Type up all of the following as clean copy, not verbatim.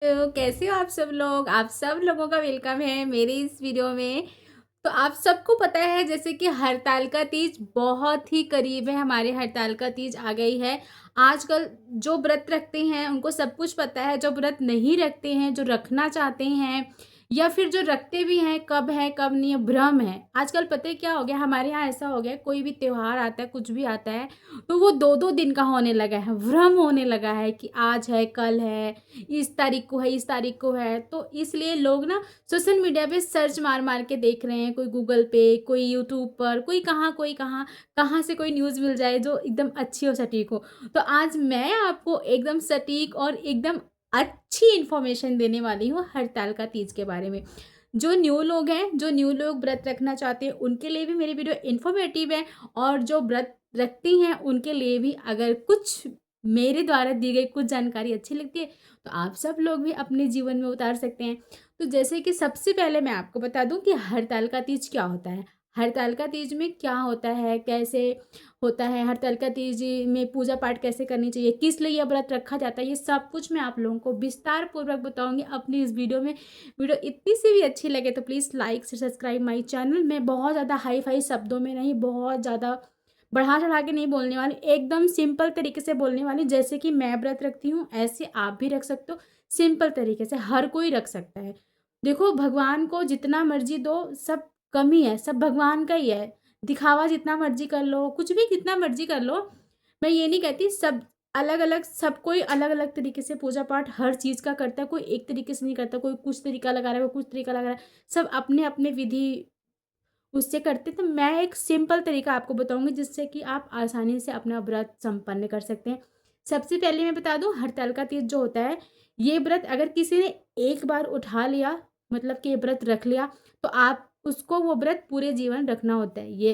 तो कैसे हो आप सब लोगों का वेलकम है मेरे इस वीडियो में। तो आप सबको पता है जैसे कि हरतालिका तीज बहुत ही करीब है, हमारे हरतालिका तीज आ गई है। आजकल जो व्रत रखते हैं उनको सब कुछ पता है, जो व्रत नहीं रखते हैं, जो रखना चाहते हैं या फिर जो रखते भी हैं कब नहीं है, भ्रम है। आजकल पता है क्या हो गया, हमारे यहाँ ऐसा हो गया, कोई भी त्योहार आता है, कुछ भी आता है तो वो 2-2 दिन का होने लगा है, भ्रम होने लगा है कि आज है, कल है, इस तारीख को है, इस तारीख को है। तो इसलिए लोग ना सोशल मीडिया पे सर्च मार के देख रहे हैं, कोई गूगल पे, कोई यूट्यूब पर, कोई कहाँ कहाँ से कोई न्यूज़ मिल जाए जो एकदम अच्छी हो, सटीक हो। तो आज मैं आपको एकदम सटीक और एकदम अच्छी इन्फॉर्मेशन देने वाली हूँ हरतालिका तीज के बारे में। जो न्यू लोग व्रत रखना चाहते हैं उनके लिए भी मेरी वीडियो इन्फॉर्मेटिव है, और जो व्रत रखती हैं उनके लिए भी अगर कुछ मेरे द्वारा दी गई कुछ जानकारी अच्छी लगती है तो आप सब लोग भी अपने जीवन में उतार सकते हैं। तो जैसे कि सबसे पहले मैं आपको बता दूं कि हरतालिका तीज क्या होता है। हरतालिका तीज में क्या होता है, कैसे होता है, हरतालिका तीज में पूजा पाठ कैसे करनी चाहिए, किस लिए यह व्रत रखा जाता है, ये सब कुछ मैं आप लोगों को विस्तार पूर्वक बताऊंगी अपनी इस वीडियो में। वीडियो इतनी सी भी अच्छी लगे तो प्लीज़ लाइक से सब्सक्राइब माई चैनल। मैं बहुत ज़्यादा हाई फाई शब्दों में नहीं, बहुत ज़्यादा बढ़ा चढ़ा के नहीं बोलने वाली, एकदम सिंपल तरीके से बोलने वाली। जैसे कि मैं व्रत रखती हूँ ऐसे आप भी रख सकते हो, सिंपल तरीके से हर कोई रख सकता है। देखो, भगवान को जितना मर्जी दो सब कम ही है, सब भगवान का ही है। दिखावा जितना मर्जी कर लो, कुछ भी कितना मर्जी कर लो, मैं ये नहीं कहती। सब अलग अलग, सब कोई अलग अलग तरीके से पूजा पाठ हर चीज़ का करता है, कोई एक तरीके से नहीं करता, कोई कुछ तरीका लगा रहा है, कोई कुछ तरीका लगा रहा है। सब अपने अपने विधि उससे करते। तो मैं एक सिंपल तरीका आपको बताऊंगी जिससे कि आप आसानी से अपना व्रत संपन्न कर सकते हैं। सबसे पहले मैं बता दूं, हरतालिका तीज जो होता है, ये व्रत अगर किसी ने एक बार उठा लिया, मतलब कि ये व्रत रख लिया, तो आप उसको वो व्रत पूरे जीवन रखना होता है। ये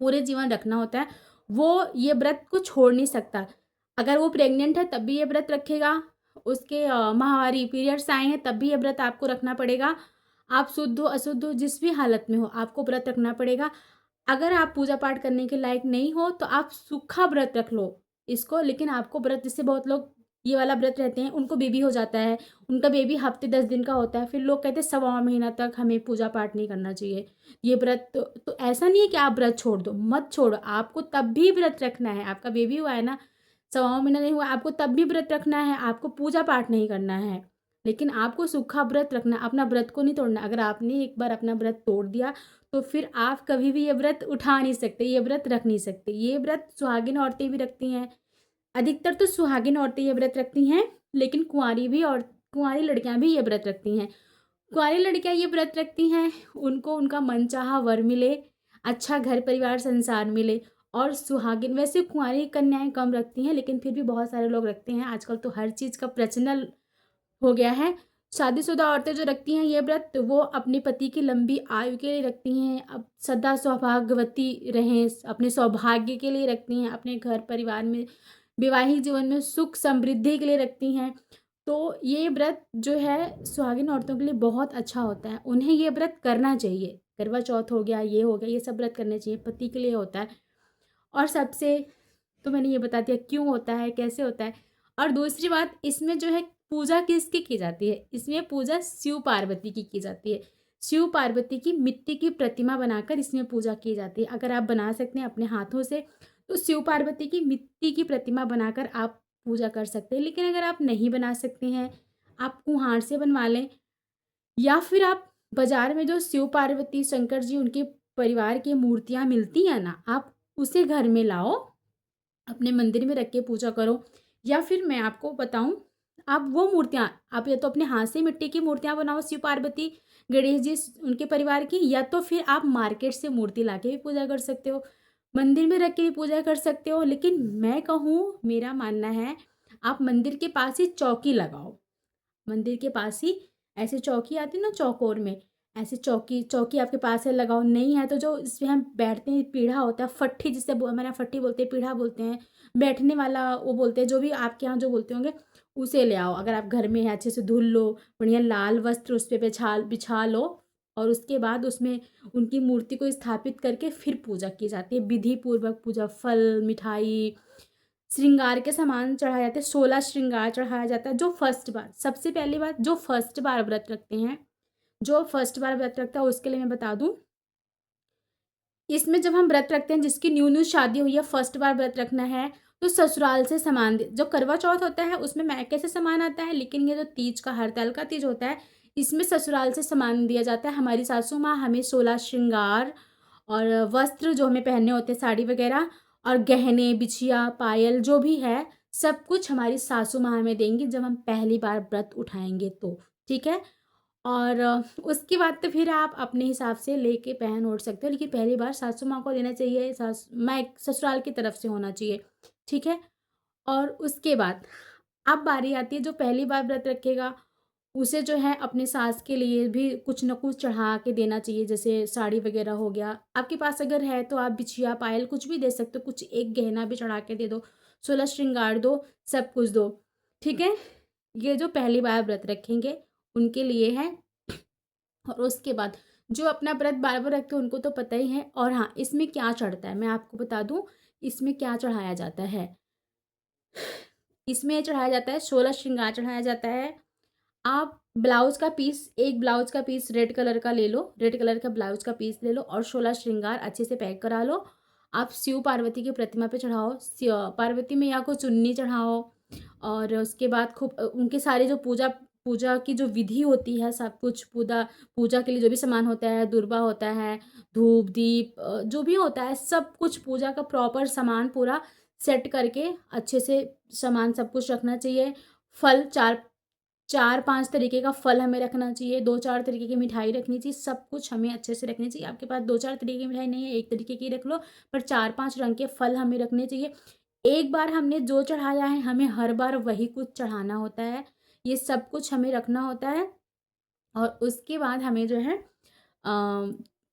पूरे जीवन रखना होता है, वो ये व्रत को छोड़ नहीं सकता। अगर वो प्रेग्नेंट है तब भी ये व्रत रखेगा, उसके माहवारी पीरियड्स आए हैं तब भी ये व्रत आपको रखना पड़ेगा। आप शुद्ध हो अशुद्ध हो, जिस भी हालत में हो आपको व्रत रखना पड़ेगा। अगर आप पूजा पाठ करने के लायक नहीं हो तो आप सूखा व्रत रख लो इसको। लेकिन आपको व्रत, जैसे बहुत लोग ये वाला व्रत रहते हैं उनको बेबी हो जाता है, उनका बेबी हफ्ते 10 दिन का होता है, फिर लोग कहते हैं 1.25 महीना तक हमें पूजा पाठ नहीं करना चाहिए। ये व्रत तो ऐसा नहीं है कि आप व्रत छोड़ दो, मत छोड़ो, आपको तब भी व्रत रखना है। आपका बेबी हुआ है ना, 1.25 महीना नहीं हुआ, आपको तब भी व्रत रखना है, आपको पूजा पाठ नहीं करना है। लेकिन आपको सूखा व्रत रखना, अपना व्रत को नहीं तोड़ना। अगर आपने एक बार अपना व्रत तोड़ दिया तो फिर आप कभी भी ये व्रत उठा नहीं सकते, ये व्रत रख नहीं सकते। ये व्रत सुहागिन औरतें भी रखती हैं, अधिकतर तो सुहागिन औरतें ये व्रत रखती हैं, लेकिन कुंवारी लड़कियां भी ये व्रत रखती हैं। कुंवारी लड़कियां ये व्रत रखती हैं, उनको उनका मनचाहा वर मिले, अच्छा घर परिवार संसार मिले। और सुहागिन, वैसे कुंवारी कन्याएं कम रखती हैं लेकिन फिर भी बहुत सारे लोग रखते हैं। आजकल तो हर चीज़ का प्रचलन हो गया है। शादीशुदा औरतें जो रखती हैं ये व्रत, वो अपने पति की लंबी आयु के लिए रखती हैं, अब सदा सौभाग्यवती रहें, अपने सौभाग्य के लिए रखती हैं, अपने घर परिवार में वैवाहिक जीवन में सुख समृद्धि के लिए रखती हैं। तो ये व्रत जो है सुहागिन औरतों के लिए बहुत अच्छा होता है, उन्हें ये व्रत करना चाहिए। करवा चौथ हो गया, ये हो गया, ये सब व्रत करने चाहिए, पति के लिए होता है। और सबसे, तो मैंने ये बता दिया क्यों होता है, कैसे होता है। और दूसरी बात, इसमें जो है पूजा किसकी की जाती है, इसमें पूजा शिव पार्वती की जाती है। शिव पार्वती की मिट्टी की प्रतिमा बनाकर इसमें पूजा की जाती है। अगर आप बना सकते हैं अपने हाथों से तो शिव पार्वती की मिट्टी की प्रतिमा बनाकर आप पूजा कर सकते हैं। लेकिन अगर आप नहीं बना सकते हैं, आप कुम्हार से बनवा लें, या फिर आप बाजार में जो शिव पार्वती शंकर जी उनके परिवार की मूर्तियाँ मिलती हैं ना, आप उसे घर में लाओ, अपने मंदिर में रख के पूजा करो। या फिर मैं आपको बताऊं, आप वो मूर्तियाँ, आप या तो अपने हाथ से मिट्टी की मूर्तियाँ बनाओ शिव पार्वती गणेश जी उनके परिवार की, या तो फिर आप मार्केट से मूर्ति ला के भी पूजा कर सकते हो, मंदिर में रख के भी पूजा कर सकते हो। लेकिन मैं कहूँ, मेरा मानना है, आप मंदिर के पास ही चौकी लगाओ। मंदिर के पास ही ऐसे चौकी आती है ना चौकोर में, ऐसे चौकी चौकी आपके पास है, लगाओ। नहीं है तो जो इसमें हम बैठते हैं, पीढ़ा होता है, फट्टी जिसे हमारे यहाँ फट्टी बोलते हैं, पीढ़ा बोलते हैं, बैठने वाला वो बोलते हैं, जो भी आपके यहाँ जो बोलते होंगे उसे ले आओ। अगर आप घर में है, अच्छे से धुल लो, बढ़िया लाल वस्त्र उस पर बिछा बिछा लो, और उसके बाद उसमें उनकी मूर्ति को स्थापित करके फिर पूजा की जाती है, विधि पूर्वक पूजा, फल मिठाई श्रृंगार के सामान चढ़ाए जाते हैं, 16 श्रृंगार चढ़ाया जाता है। जो फर्स्ट बार, सबसे पहली बात, जो फर्स्ट बार व्रत रखते हैं, जो फर्स्ट बार व्रत रखता है उसके लिए मैं बता दूँ, इसमें जब हम व्रत रखते हैं, जिसकी न्यू शादी हुई है, फर्स्ट बार व्रत रखना है, तो ससुराल से सामान जो करवा चौथ होता है उसमें मायके से सामान आता है, लेकिन ये जो तीज का, हड़ताल का तीज होता है, इसमें ससुराल से सामान दिया जाता है। हमारी सासू माँ हमें 16 श्रृंगार और वस्त्र जो हमें पहनने होते हैं, साड़ी वगैरह, और गहने, बिछिया, पायल, जो भी है सब कुछ हमारी सासू माँ हमें देंगी जब हम पहली बार व्रत उठाएंगे तो। ठीक है। और उसके बाद तो फिर आप अपने हिसाब से लेके पहन ओढ़ सकते हो, लेकिन पहली बार सासू माँ को देना चाहिए, ससुराल की तरफ से होना चाहिए। ठीक है। और उसके बाद अब बारी आती है, जो पहली बार व्रत रखेगा उसे जो है अपने सास के लिए भी कुछ न कुछ चढ़ा के देना चाहिए, जैसे साड़ी वगैरह हो गया, आपके पास अगर है तो आप बिछिया, पायल कुछ भी दे सकते हो, कुछ एक गहना भी चढ़ा के दे दो, 16 श्रृंगार दो, सब कुछ दो। ठीक है। ये जो पहली बार व्रत रखेंगे उनके लिए है। और उसके बाद जो अपना व्रत बार बार रखते हैं उनको तो पता ही है। और हाँ, इसमें क्या चढ़ता है मैं आपको बता दूं, इसमें क्या चढ़ाया जाता है। इसमें चढ़ाया जाता है, 16 श्रृंगार चढ़ाया जाता है। आप ब्लाउज का पीस, एक ब्लाउज का पीस रेड कलर का ले लो, रेड कलर का ब्लाउज का पीस ले लो और 16 श्रृंगार अच्छे से पैक करा लो। आप शिव पार्वती की प्रतिमा पे चढ़ाओ, पार्वती मैया को चुन्नी चढ़ाओ। और उसके बाद खूब उनके सारे जो पूजा पूजा की जो विधि होती है, सब कुछ पूजा पूजा के लिए जो भी सामान होता है, दुर्बा होता है, धूप दीप जो भी होता है, सब कुछ पूजा का प्रॉपर सामान पूरा सेट करके अच्छे से सामान सब कुछ रखना चाहिए। फल, चार चार पांच तरीके का फल हमें रखना चाहिए, दो चार तरीके की मिठाई रखनी चाहिए, सब कुछ हमें अच्छे से रखनी चाहिए। आपके पास दो चार तरीके की मिठाई नहीं है, एक तरीके की रख लो, पर चार पांच रंग के फल हमें रखने चाहिए। एक बार हमने जो चढ़ाया है हमें हर बार वही कुछ चढ़ाना होता है, ये सब कुछ हमें रखना होता है। और उसके बाद हमें जो है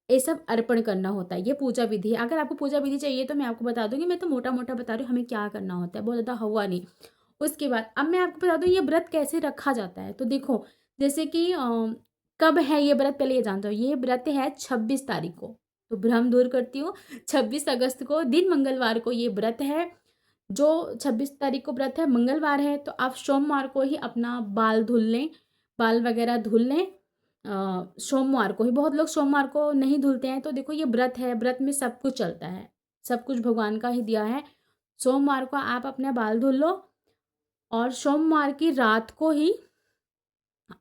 ये सब अर्पण करना होता है। ये पूजा विधि है। अगर आपको पूजा विधि चाहिए तो मैं आपको बता दूंगी, मैं तो मोटा मोटा बता रही हूँ हमें क्या करना होता है, बहुत ज़्यादा हुआ नहीं। उसके बाद अब मैं आपको बता दूँ ये व्रत कैसे रखा जाता है। तो देखो, जैसे कि कब है ये व्रत, पहले ये जानते हो, ये व्रत है 26 तारीख को। तो भ्रम दूर करती हूँ, 26 अगस्त को, दिन मंगलवार को ये व्रत है। जो 26 तारीख को व्रत है, मंगलवार है, तो आप सोमवार को ही अपना बाल धुल लें, बाल वगैरह धुल लें। सोमवार को ही, बहुत लोग सोमवार को नहीं धुलते हैं। तो देखो ये व्रत है, व्रत में सब कुछ चलता है, सब कुछ भगवान का ही दिया है। सोमवार को आप अपने बाल धुल लो और सोमवार की रात को ही,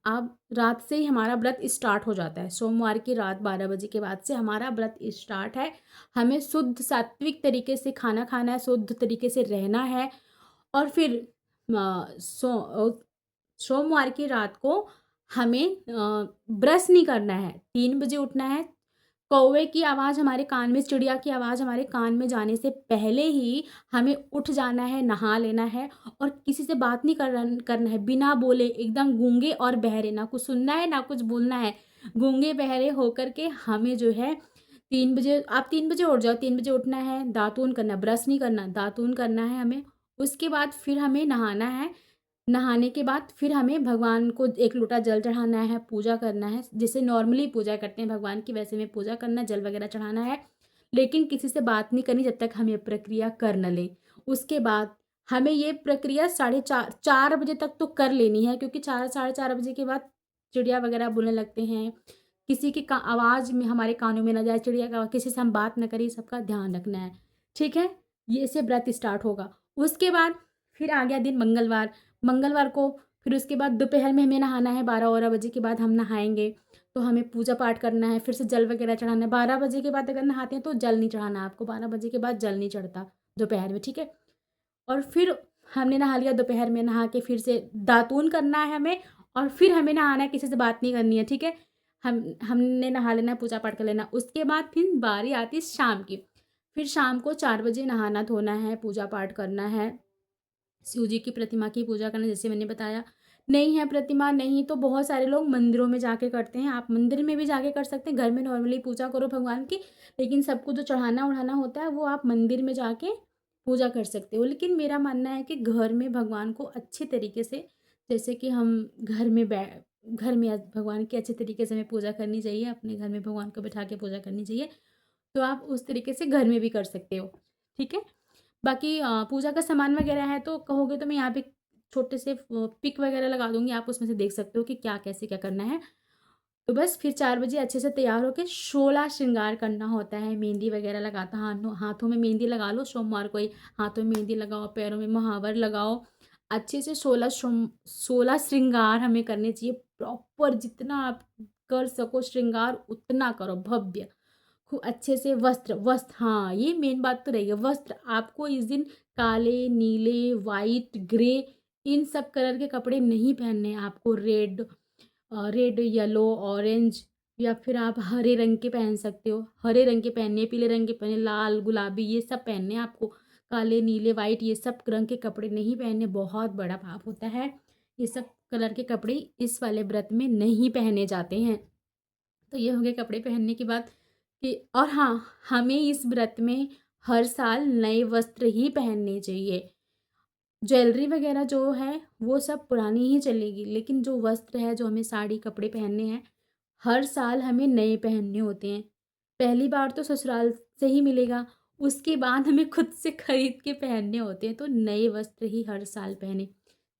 अब रात से ही हमारा व्रत स्टार्ट हो जाता है। सोमवार की रात 12 बजे के बाद से हमारा व्रत स्टार्ट है। हमें शुद्ध सात्विक तरीके से खाना खाना है, शुद्ध तरीके से रहना है। और फिर सोमवार की रात को हमें ब्रश नहीं करना है, 3 बजे उठना है। कौवे की आवाज़ हमारे कान में, चिड़िया की आवाज़ हमारे कान में जाने से पहले ही हमें उठ जाना है, नहा लेना है। और किसी से बात नहीं करना है, बिना बोले, एकदम गूंगे और बहरे, ना कुछ सुनना है ना कुछ बोलना है। गूंगे बहरे होकर के हमें जो है 3 बजे, आप 3 बजे उठ जाओ, 3 बजे उठना है, दातून करना, ब्रश नहीं करना, दातून करना है हमें। उसके बाद फिर हमें नहाना है। नहाने के बाद फिर हमें भगवान को एक लोटा जल चढ़ाना है, पूजा करना है, जैसे नॉर्मली पूजा करते हैं भगवान की, वैसे में पूजा करना, जल वगैरह चढ़ाना है। लेकिन किसी से बात नहीं करनी जब तक हम ये प्रक्रिया कर न लें। उसके बाद हमें ये प्रक्रिया 4:30 4 बजे तक तो कर लेनी है, क्योंकि 4 साढ़े 4 बजे के बाद चिड़िया वगैरह बोलने लगते हैं। किसी की आवाज़ में हमारे कानों में ना जाए, चिड़िया का, किसी से हम बात न करें, सबका ध्यान रखना है। ठीक है। ये से व्रत स्टार्ट होगा। उसके बाद फिर आ गया दिन मंगलवार। मंगलवार को फिर उसके बाद दोपहर में हमें नहाना है, 12 बजे के बाद हम नहाएंगे। तो हमें पूजा पाठ करना है, फिर से जल वगैरह चढ़ाना है। 12 बजे के बाद अगर नहाते हैं तो जल नहीं चढ़ाना आपको, 12 बजे के बाद जल नहीं चढ़ता दोपहर में। ठीक है। और फिर हमने नहा लिया, दोपहर में नहा के फिर से दातून करना है हमें। और फिर हमें नहाना है, किसी से बात नहीं करनी है। ठीक है। हमने नहा लेना है, पूजा पाठ कर लेना। उसके बाद फिर बारी आती है शाम की। फिर शाम को 4 बजे नहाना धोना है, पूजा पाठ करना है, शिव जी की प्रतिमा की पूजा करना, जैसे मैंने बताया। नहीं है प्रतिमा, नहीं तो बहुत सारे लोग मंदिरों में जाके करते हैं, आप मंदिर में भी जाके कर सकते हैं, घर में नॉर्मली पूजा करो भगवान की। लेकिन सबको जो चढ़ाना उढ़ाना होता है वो आप मंदिर में जाके पूजा कर सकते हो। लेकिन मेरा मानना है कि घर में भगवान को अच्छे तरीके से, जैसे कि हम घर में भगवान की अच्छे तरीके से हमें पूजा करनी चाहिए, अपने घर में भगवान को बिठा के पूजा करनी चाहिए। तो आप उस तरीके से घर में भी कर सकते हो। ठीक है। बाकी पूजा का सामान वगैरह है तो कहोगे तो मैं यहाँ पे छोटे से पिक वगैरह लगा दूँगी, आप उसमें से देख सकते हो कि क्या कैसे क्या करना है। तो बस फिर 4 बजे अच्छे से तैयार होके 16 श्रृंगार करना होता है, मेहंदी वगैरह लगाता, हाथों हाथों में मेहंदी लगा लो, सोमवार को ही हाथों में मेहंदी लगाओ, पैरों में महावर लगाओ, अच्छे से 16 श्रृंगार हमें करने चाहिए प्रॉपर, जितना आप कर सको श्रृंगार उतना करो भव्य, खूब अच्छे से। वस्त्र हाँ, ये मेन बात तो रही है, वस्त्र आपको इस दिन काले, नीले, वाइट, ग्रे इन सब कलर के कपड़े नहीं पहनने हैं आपको। रेड, येलो, ऑरेंज या फिर आप हरे रंग के पहन सकते हो, हरे रंग के पहनने, पीले रंग के पहने, लाल, गुलाबी ये सब पहनने हैं आपको। काले, नीले, वाइट ये सब रंग के कपड़े नहीं पहनने, बहुत बड़ा पाप होता है। ये सब कलर के कपड़े इस वाले व्रत में नहीं पहने जाते हैं। तो ये हो गए कपड़े पहनने की बात कि, और हाँ, हमें इस व्रत में हर साल नए वस्त्र ही पहनने चाहिए। ज्वेलरी वगैरह जो है वो सब पुरानी ही चलेगी, लेकिन जो वस्त्र है, जो हमें साड़ी कपड़े पहनने हैं, हर साल हमें नए पहनने होते हैं। पहली बार तो ससुराल से ही मिलेगा, उसके बाद हमें खुद से खरीद के पहनने होते हैं, तो नए वस्त्र ही हर साल पहने।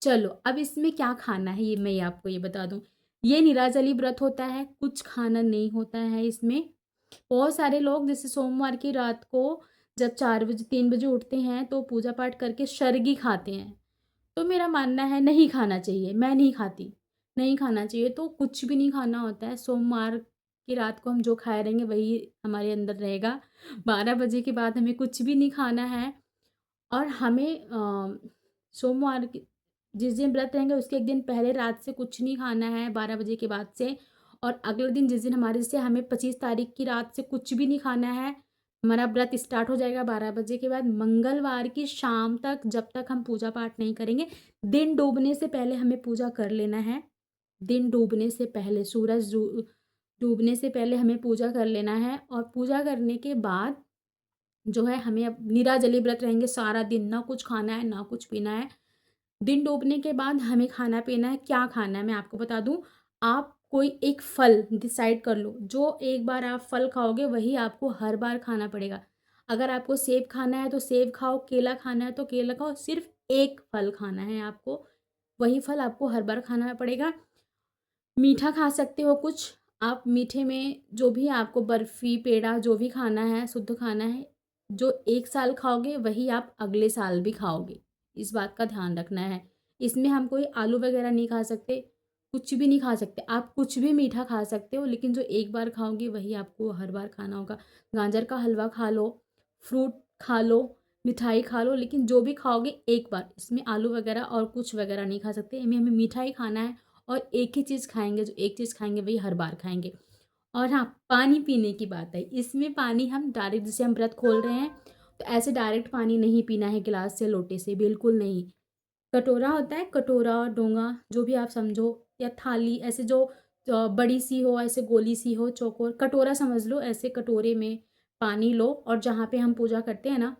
चलो अब इसमें क्या खाना है ये मैं आपको ये बता दूं। ये निराजली व्रत होता है, कुछ खाना नहीं होता है इसमें। बहुत सारे लोग जैसे सोमवार की रात को जब 4 बजे 3 बजे उठते हैं तो पूजा पाठ करके शर्गी खाते हैं, तो मेरा मानना है नहीं खाना चाहिए, मैं नहीं खाती। नहीं खाना चाहिए, तो कुछ भी नहीं खाना होता है। सोमवार की रात को हम जो खाए रहेंगे वही हमारे अंदर रहेगा। 12 बजे के बाद हमें कुछ भी नहीं खाना है। और हमें सोमवार के जिस दिन व्रत रहेंगे उसके एक दिन पहले रात से कुछ नहीं खाना है 12 बजे के बाद से। और अगले दिन जिस दिन हमारे से हमें 25 तारीख की रात से कुछ भी नहीं खाना है। हमारा व्रत स्टार्ट हो जाएगा 12 बजे के बाद, मंगलवार की शाम तक जब तक हम पूजा पाठ नहीं करेंगे। दिन डूबने से पहले हमें पूजा कर लेना है। दिन डूबने से पहले, डूबने से पहले हमें पूजा कर लेना है। और पूजा करने के बाद जो है हमें अब निराजली व्रत रहेंगे सारा दिन, ना कुछ खाना है ना कुछ पीना है। दिन डूबने के बाद हमें खाना पीना है। क्या खाना है मैं आपको बता दूं। आप कोई एक फल डिसाइड कर लो, जो एक बार आप फल खाओगे वही आपको हर बार खाना पड़ेगा। अगर आपको सेब खाना है तो सेब खाओ, केला खाना है तो केला खाओ, सिर्फ एक फल खाना है आपको, वही फल आपको हर बार खाना पड़ेगा। मीठा खा सकते हो कुछ आप, मीठे में जो भी आपको बर्फ़ी, पेड़ा जो भी खाना है शुद्ध खाना है। जो एक साल खाओगे वही आप अगले साल भी खाओगे, इस बात का ध्यान रखना है। इसमें हम कोई आलू वगैरह नहीं खा सकते, कुछ भी नहीं खा सकते। आप कुछ भी मीठा खा सकते हो, लेकिन जो एक बार खाओगे वही आपको हर बार खाना होगा। गाजर का हलवा खा लो, फ्रूट खा लो, मिठाई खा लो, लेकिन जो भी खाओगे एक बार। इसमें आलू वगैरह और कुछ वगैरह नहीं खा सकते, इनमें हमें मीठा ही खाना है। और एक ही चीज़ खाएँगे, जो एक चीज़ खाएँगे वही हर बार खाएँगे। और हाँ, पानी पीने की बात है, इसमें पानी हम डायरेक्ट जैसे हम व्रत खोल रहे हैं, तो ऐसे डायरेक्ट पानी नहीं पीना है गिलास से, लोटे से, बिल्कुल नहीं। कटोरा होता है, कटोरा, डोंगा जो भी आप समझो, या थाली ऐसे जो बड़ी सी हो, ऐसे गोली सी हो, चौकोर कटोरा समझ लो, ऐसे कटोरे में पानी लो। और जहाँ पे हम पूजा करते हैं ना,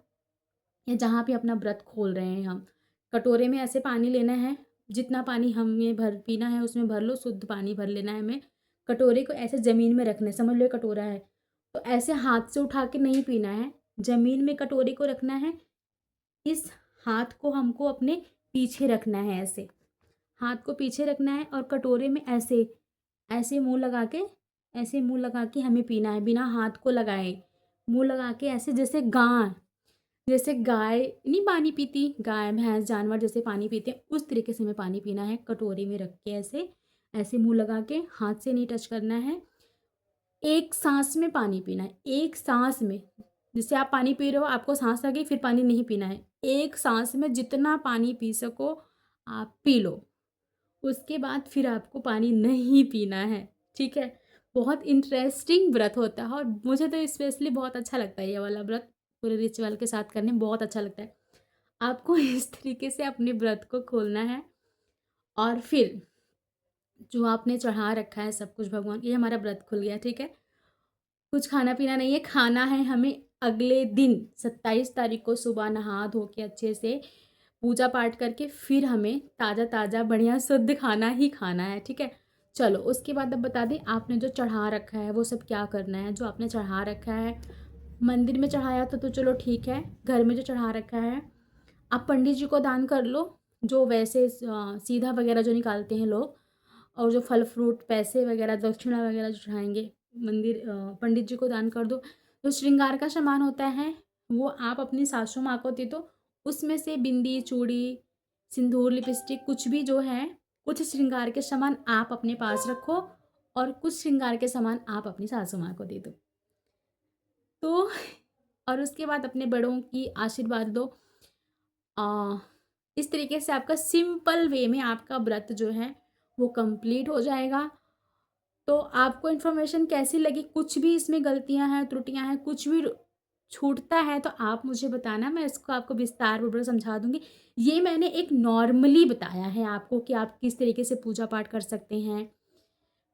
या जहाँ पे अपना व्रत खोल रहे हैं हम, कटोरे में ऐसे पानी लेना है। जितना पानी हमें भर पीना है उसमें भर लो, शुद्ध पानी भर लेना है हमें। कटोरे को ऐसे ज़मीन में रखना है, समझ लो ये कटोरा है, तो ऐसे हाथ से उठा के नहीं पीना है, ज़मीन में कटोरे को रखना है। इस हाथ को हमको अपने पीछे रखना है, ऐसे हाथ को पीछे रखना है और कटोरे में ऐसे ऐसे मुंह लगा के, ऐसे मुंह लगा के हमें पीना है, बिना हाथ को लगाए। मुंह लगा के ऐसे, जैसे गाय नहीं पानी पीती, गाय भैंस जानवर जैसे पानी पीते हैं, उस तरीके से हमें पानी पीना है। कटोरी में रख के ऐसे ऐसे मुंह लगा के, हाथ से नहीं टच करना है। एक सांस में पानी पीना है, एक सांस में। जैसे आप पानी पी रहे हो, आपको सांस लगी, फिर पानी नहीं पीना है। एक सांस में जितना पानी पी सको आप पी लो, उसके बाद फिर आपको पानी नहीं पीना है, ठीक है। बहुत इंटरेस्टिंग व्रत होता है और मुझे तो स्पेशली बहुत अच्छा लगता है ये वाला व्रत, पूरे रिचुअल के साथ करने में बहुत अच्छा लगता है। आपको इस तरीके से अपने व्रत को खोलना है। और फिर जो आपने चढ़ा रखा है सब कुछ भगवान, ये हमारा व्रत खुल गया, ठीक है। कुछ खाना पीना नहीं है, खाना है हमें अगले दिन 27 तारीख को सुबह नहा धो के अच्छे से पूजा पाठ करके फिर हमें ताज़ा ताज़ा बढ़िया शुद्ध खाना ही खाना है, ठीक है। चलो उसके बाद अब बता दें, आपने जो चढ़ा रखा है वो सब क्या करना है। जो आपने चढ़ा रखा है मंदिर में चढ़ाया तो चलो ठीक है, घर में जो चढ़ा रखा है आप पंडित जी को दान कर लो, जो वैसे सीधा वगैरह जो निकालते हैं लोग, और जो फल फ्रूट पैसे वगैरह दक्षिणा वगैरह जो चढ़ाएंगे मंदिर पंडित जी को दान कर दो। जो श्रृंगार का सामान होता है वो आप अपनी सासू माँ को दे दो, उसमें से बिंदी चूड़ी सिंदूर लिपस्टिक कुछ भी जो है, कुछ श्रृंगार के सामान आप अपने पास रखो और कुछ श्रृंगार के सामान आप अपनी सासू माँ को दे दो। तो और उसके बाद अपने बड़ों की आशीर्वाद दो। इस तरीके से आपका सिंपल वे में आपका व्रत जो है वो कंप्लीट हो जाएगा। तो आपको इन्फॉर्मेशन कैसी लगी, कुछ भी इसमें गलतियां हैं त्रुटियां हैं कुछ भी छूटता है तो आप मुझे बताना, मैं इसको आपको विस्तार पूर्वक समझा दूंगी। ये मैंने एक नॉर्मली बताया है आपको कि आप किस तरीके से पूजा पाठ कर सकते हैं,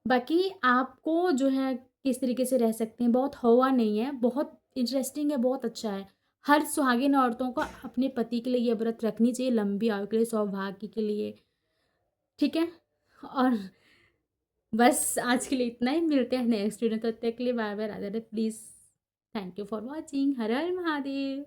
बाकी आपको जो है किस तरीके से रह सकते हैं, बहुत हवा नहीं है, बहुत इंटरेस्टिंग है, बहुत अच्छा है। हर सुहागिन औरतों को अपने पति के लिए ये व्रत रखनी चाहिए, लंबी आयु के लिए, सौभाग्य के लिए। ठीक है, और बस आज के लिए इतना ही, मिलते हैं नेक्स्ट वीडियो, तब तक के लिए bye bye, Radhe Radhe, please. Thank you for watching. Har Har Mahadev.